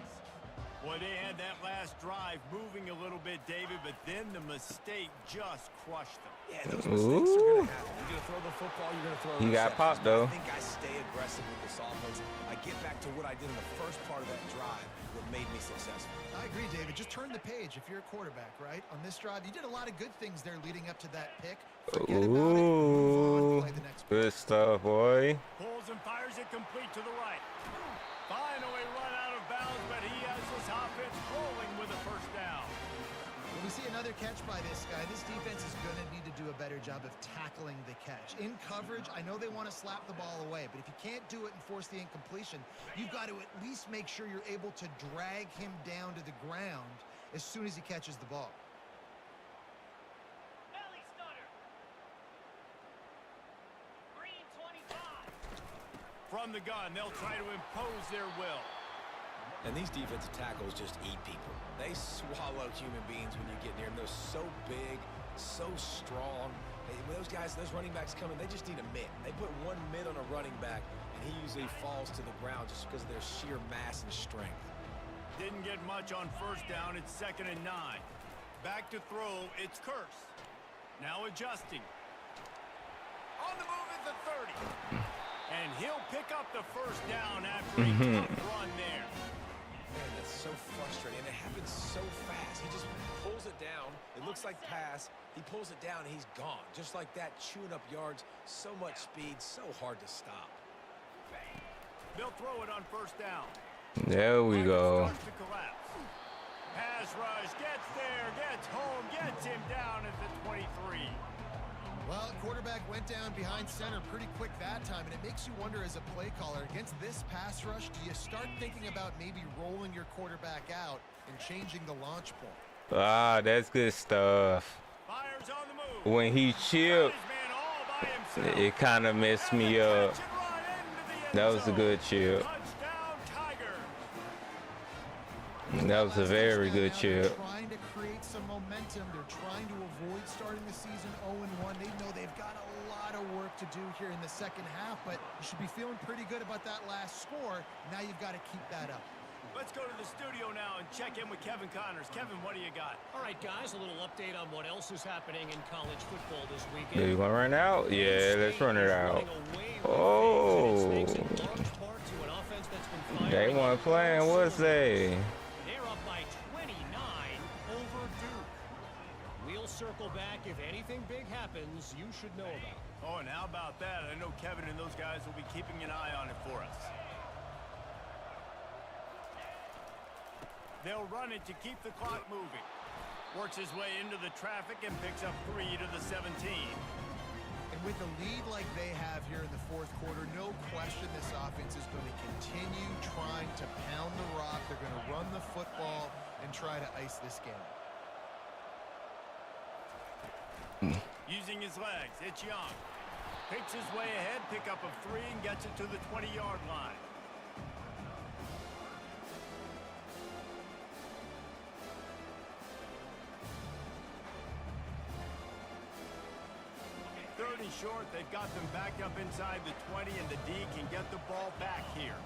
Boy, they had that last drive moving a little bit, David, but then the mistake just crushed them. Yeah, those mistakes are going to happen. You're going to throw the football, you're going to throw You got popped, though. I think I stay aggressive with this offense. I get back to what I did in the first part of that drive, what made me successful. I agree, David. Just turn the page if you're a quarterback, right? On this drive, you did a lot of good things there leading up to that pick. Forget about it. Move on, play the next Good stuff, boy. Pulls and fires it complete to the right. Finally run out of bounds, but he has his offense rolling with a first down. When we see another catch by this guy, this defense is going to need to do a better job of tackling the catch. In coverage, I know they want to slap the ball away, but if you can't do it and force the incompletion, you've got to at least make sure you're able to drag him down to the ground as soon as he catches the ball. From the gun, they'll try to impose their will. And these defensive tackles just eat people. They swallow human beings when you get near them. They're so big, so strong. When those guys, those running backs come in, they just need a mid. They put one mid on a running back, and he usually falls to the ground just because of their sheer mass and strength. Didn't get much on first down. It's 2nd and 9. Back to throw. It's Curse. Now adjusting. On the move at the 30. And he'll pick up the first down after a tough run there. Man, that's so frustrating. And it happens so fast. He just pulls it down. It looks like pass. He pulls it down, and he's gone. Just like that, chewing up yards. So much speed, so hard to stop. They'll throw it on first down. There we go. Pass rush, gets there, gets home, gets him down at the 23. Well, quarterback went down behind center pretty quick that time, and it makes you wonder as a play caller, against this pass rush, do you start thinking about maybe rolling your quarterback out and changing the launch point? Ah, that's good stuff. Fires on the move. When he chipped, it kind of messed me up. That was a good chip. That was a very good chip. They're trying to create some momentum. They're trying to avoid starting the season 0-1. They know they've got a lot of work to do here in the second half, but you should be feeling pretty good about that last score. Now you've got to keep that up. Let's go to the studio now and check in with Kevin Connors. Kevin, what do you got? All right, guys, a little update on what else is happening in college football this weekend. Do you want to run out? Yeah, let's run it out. Oh. They weren't playing, was they? They're up by 29 over Duke. We'll circle back. If anything big happens, you should know about it. Oh, and how about that? I know Kevin and those guys will be keeping an eye on it for us. They'll run it to keep the clock moving. Works his way into the traffic and picks up 3 to the 17. And with a lead like they have here in the fourth quarter, no question this offense is going to continue trying to pound the rock. They're going to run the football and try to ice this game. Using his legs, it's Young. Picks his way ahead, pick up of 3, and gets it to the 20-yard line. Third and short, they've got them backed up inside the 20, and the D can get the ball back here.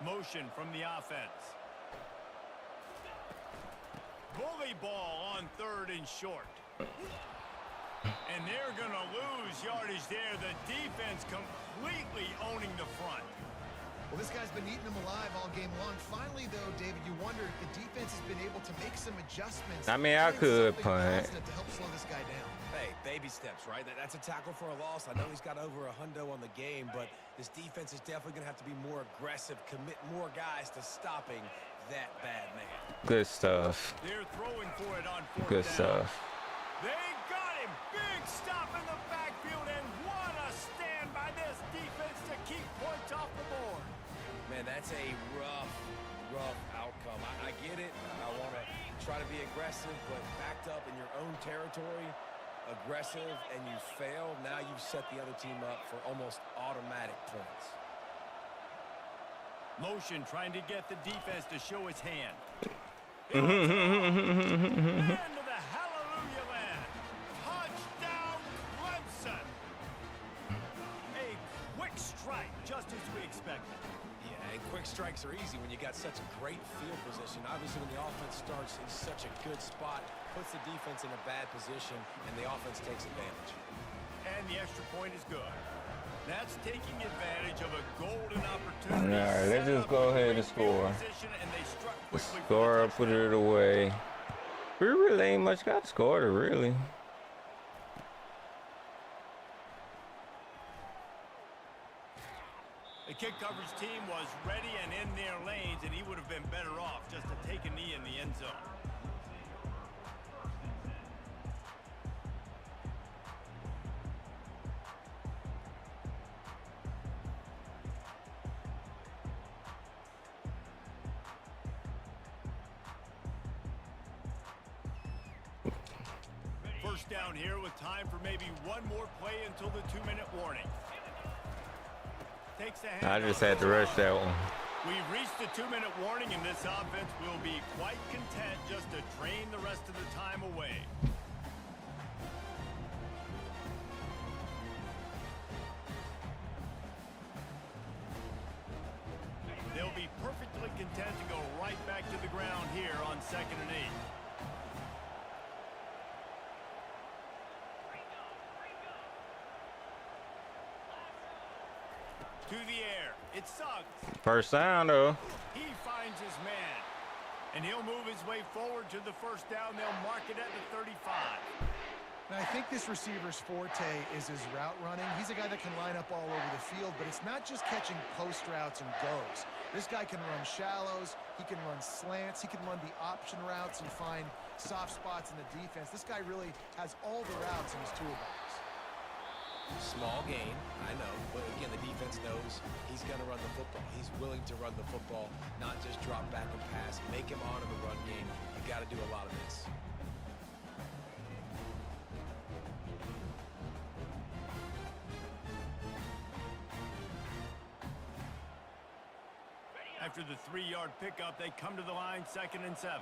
Motion from the offense. Bully ball on 3rd and short. And they're going to lose yardage there. The defense completely owning the front. Well, this guy's been eating them alive all game long. Finally, though, David, you wonder if the defense has been able to make some adjustments. I mean, I could punt. To help slow this guy down. Hey, baby steps, right? That's a tackle for a loss. I know he's got over a hundo on the game, but this defense is definitely going to have to be more aggressive, commit more guys to stopping that bad man. Good stuff. They're throwing for it on 4th Good down. stuff. They got him. Big stop in the backfield, and what a stand by this defense to keep points off the board. Man, that's a rough outcome. I get it. I want to try to be aggressive, but backed up in your own territory, aggressive, and you fail. Now you've set the other team up for almost automatic points. Motion trying to get the defense to show its hand. Mm-hmm. Into the hallelujah land. Touchdown, Clemson. A quick strike, just as we expected. Yeah, and quick strikes are easy when you got such a great field position. Obviously, when the offense starts in such a good spot, puts the defense in a bad position, and the offense takes advantage. And the extra point is good. That's taking advantage of a golden opportunity. All right, let's just go ahead and score. Score, put it away. We really ain't much got scored, really. The kick coverage team was ready and in their lanes, and he would have been better off just to take a knee in the end zone. First down here with time for maybe one more play until the 2-minute warning. Takes the I just had to rush that one. We've reached the 2-minute warning, and this offense will be quite content just to drain the rest of the time away. It sucks. First down, though. He finds his man. And he'll move his way forward to the first down. They'll mark it at the 35. Now, I think this receiver's forte is his route running. He's a guy that can line up all over the field, but it's not just catching post routes and goes. This guy can run shallows. He can run slants. He can run the option routes and find soft spots in the defense. This guy really has all the routes in his toolbox. Small gain, I know, but again, the defense knows he's going to run the football. He's willing to run the football, not just drop back and pass. Make him honor the run game. You got to do a lot of this. After the 3-yard pickup, they come to the line, 2nd and 7.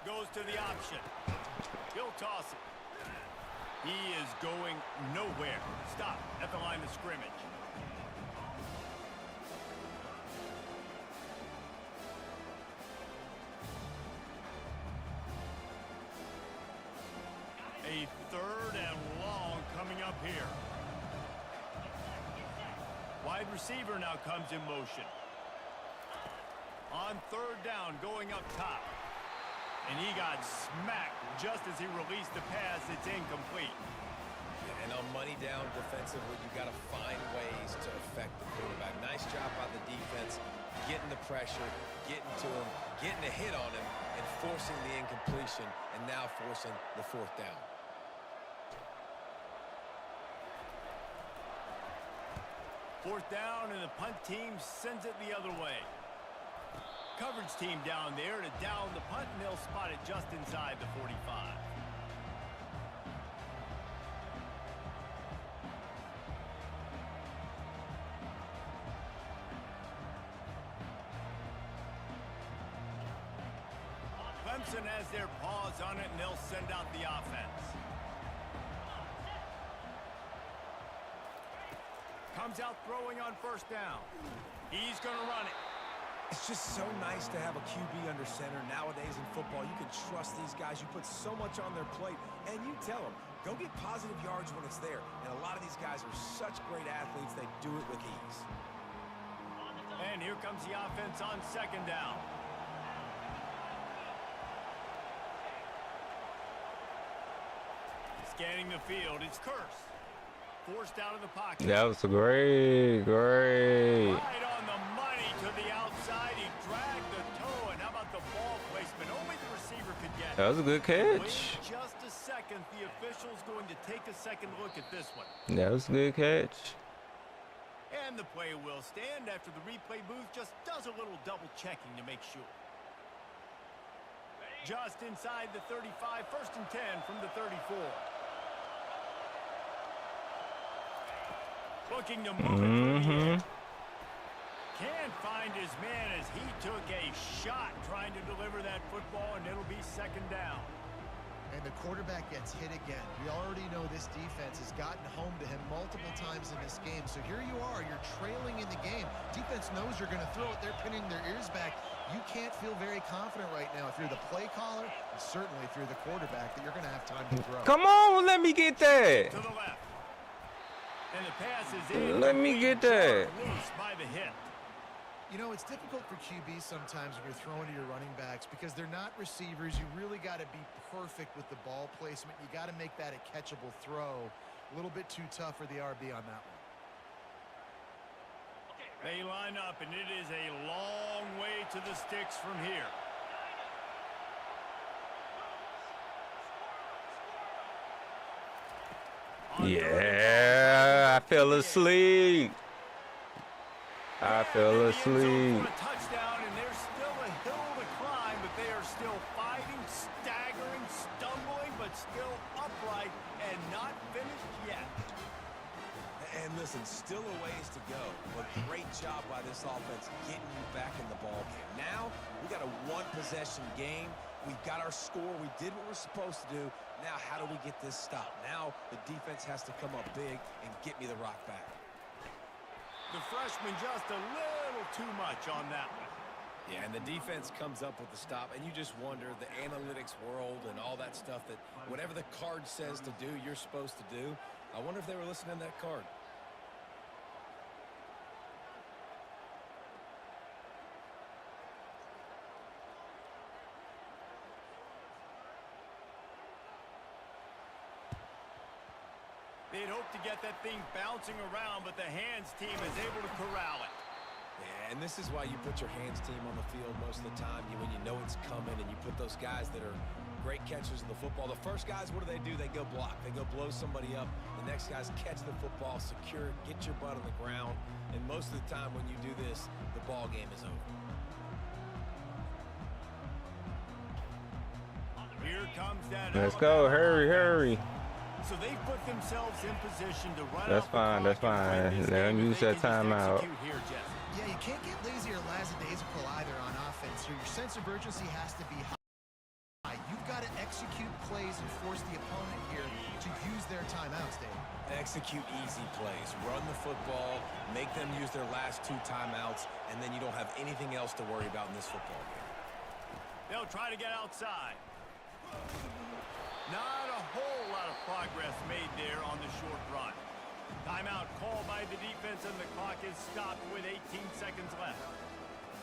Goes to the option. He'll toss it. He is going nowhere. Stop at the line of scrimmage. A 3rd and long coming up here. Wide receiver now comes in motion. On 3rd down, going up top. And he got smacked just as he released the pass. It's incomplete. And on money down defensively, you got to find ways to affect the quarterback. Nice job by the defense, getting the pressure, getting to him, getting a hit on him, and forcing the incompletion, and now forcing the 4th down. Fourth down, and the punt team sends it the other way. Coverage team down there to down the punt, and they'll spot it just inside the 45. Clemson has their paws on it, and they'll send out the offense. Comes out throwing on 1st down. He's going to run it. It's just so nice to have a QB under center. Nowadays in football, you can trust these guys. You put so much on their plate, and you tell them, go get positive yards when it's there. And a lot of these guys are such great athletes, they do it with ease. And here comes the offense on 2nd down. Scanning the field, it's Curse. Forced out of the pocket. That was great. Right on the money to the outside. He dragged the toe, and how about the ball placement? Only the receiver could get it. That was a good catch. Wait just a second. The official's going to take a second look at this one. That was a good catch. And the play will stand after the replay booth just does a little double checking to make sure. Just inside the 35, 1st and 10 from the 34. Looking to move it through the air. Can't find his man as he took a shot trying to deliver that football, and it'll be 2nd down. And the quarterback gets hit again. We already know this defense has gotten home to him multiple times in this game. So here you are, you're trailing in the game. Defense knows you're going to throw it. They're pinning their ears back. You can't feel very confident right now if you're the play caller, and certainly if you're the quarterback, that you're going to have time to throw. Come on, let me get that. To the left. And the pass is in. Let me get that. Loose by the hit. You know, it's difficult for QBs sometimes when you're throwing to your running backs because they're not receivers. You really got to be perfect with the ball placement. You got to make that a catchable throw. A little bit too tough for the RB on that one. They line up, and it is a long way to the sticks from here. Yeah, I fell asleep. I fell asleep. Touchdown, and there's still a hill to climb, but they are still fighting, staggering, stumbling, but still upright and not finished yet. And listen, still a ways to go, but great job by this offense getting you back in the ball game. Now, we got a 1-possession game. We've got our score. We did what we're supposed to do. Now, how do we get this stopped? Now, the defense has to come up big and get me the rock back. The freshman just a little too much on that one. Yeah, and the defense comes up with the stop, and you just wonder, the analytics world and all that stuff, that whatever the card says to do, you're supposed to do. I wonder if they were listening to that card. They'd hope to get that thing bouncing around, but the hands team is able to corral it. Yeah, and this is why you put your hands team on the field most of the time, when you know it's coming, and you put those guys that are great catchers of the football. The first guys, what do? They go block. They go blow somebody up. The next guys catch the football, secure it, get your butt on the ground. And most of the time when you do this, the ball game is over. Here comes that. Let's go. Hurry, hurry. So they put themselves in position to run. That's fine. That's fine. Let them use that timeout. Yeah, you can't get lazy or lackadaisical either on offense here. Your sense of urgency has to be high. You've got to execute plays and force the opponent here to use their timeouts, Dave. Execute easy plays. Run the football. Make them use their last 2 timeouts, and then you don't have anything else to worry about in this football game. They'll try to get outside. Not a whole lot of progress made there on the short run. Timeout called by the defense, and the clock is stopped with 18 seconds left.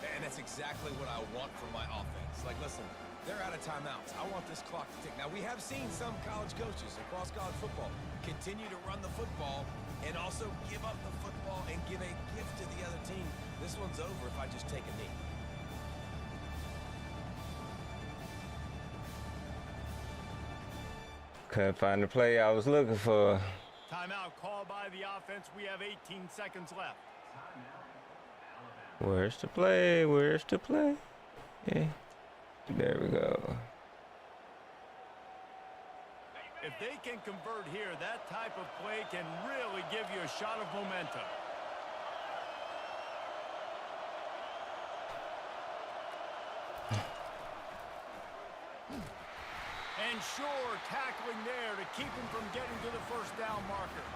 And that's exactly what I want from my offense. Like, listen, they're out of timeouts. I want this clock to tick. Now, we have seen some college coaches across college football continue to run the football and also give up the football and give a gift to the other team. This one's over if I just take a knee. Couldn't find the play I was looking for. Timeout called by the offense. We have 18 seconds left. Where's the play? Where's the play? Yeah. There we go. If they can convert here, that type of play can really give you a shot of momentum. And sure, tackling there to keep him from getting to the first down marker.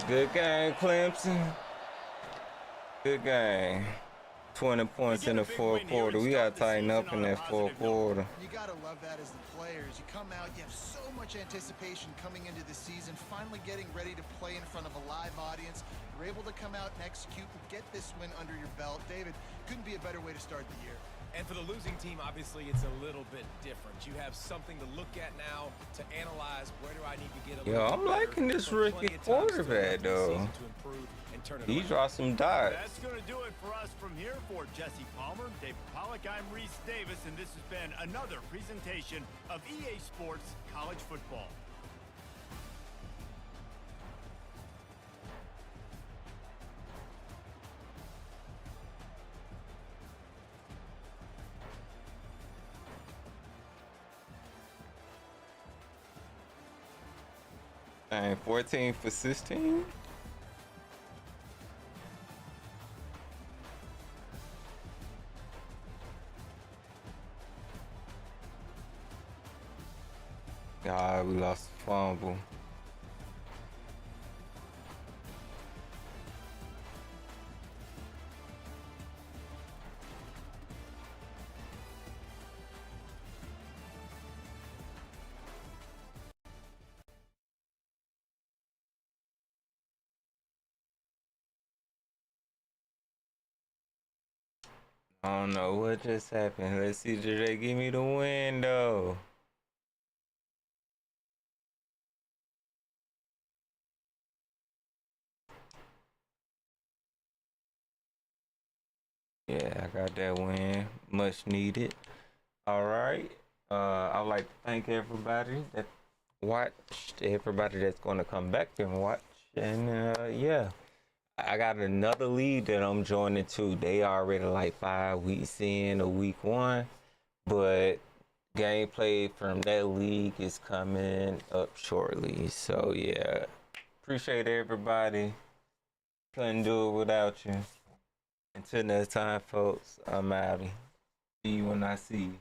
Good game, Clemson. Good game. 20 points in the fourth quarter. We got to tighten up in that fourth quarter. You got to love that as the players. You come out, you have so much anticipation coming into the season, finally getting ready to play in front of a live audience. You're able to come out and execute and get this win under your belt. David, couldn't be a better way to start the year. And for the losing team, obviously, it's a little bit different. You have something to look at now to analyze. Where do I need to get a little I'm liking this rookie quarterback, though. He dropped some dives. That's going to do it for us from here. For Jesse Palmer, David Pollack, I'm Reese Davis, and this has been another presentation of EA Sports College Football. Dang, 14 for 16? God, we lost the fumble. I don't know what just happened. Let's see, did they give me the win though? Yeah, I got that win. Much needed. All right. I'd like to thank everybody that watched, everybody that's going to come back and watch. And yeah, I got another league that I'm joining too. They already like 5 weeks in of week 1, but gameplay from that league is coming up shortly. So yeah, appreciate everybody. Couldn't do it without you. Until next time, folks, I'm out. See you when I see you.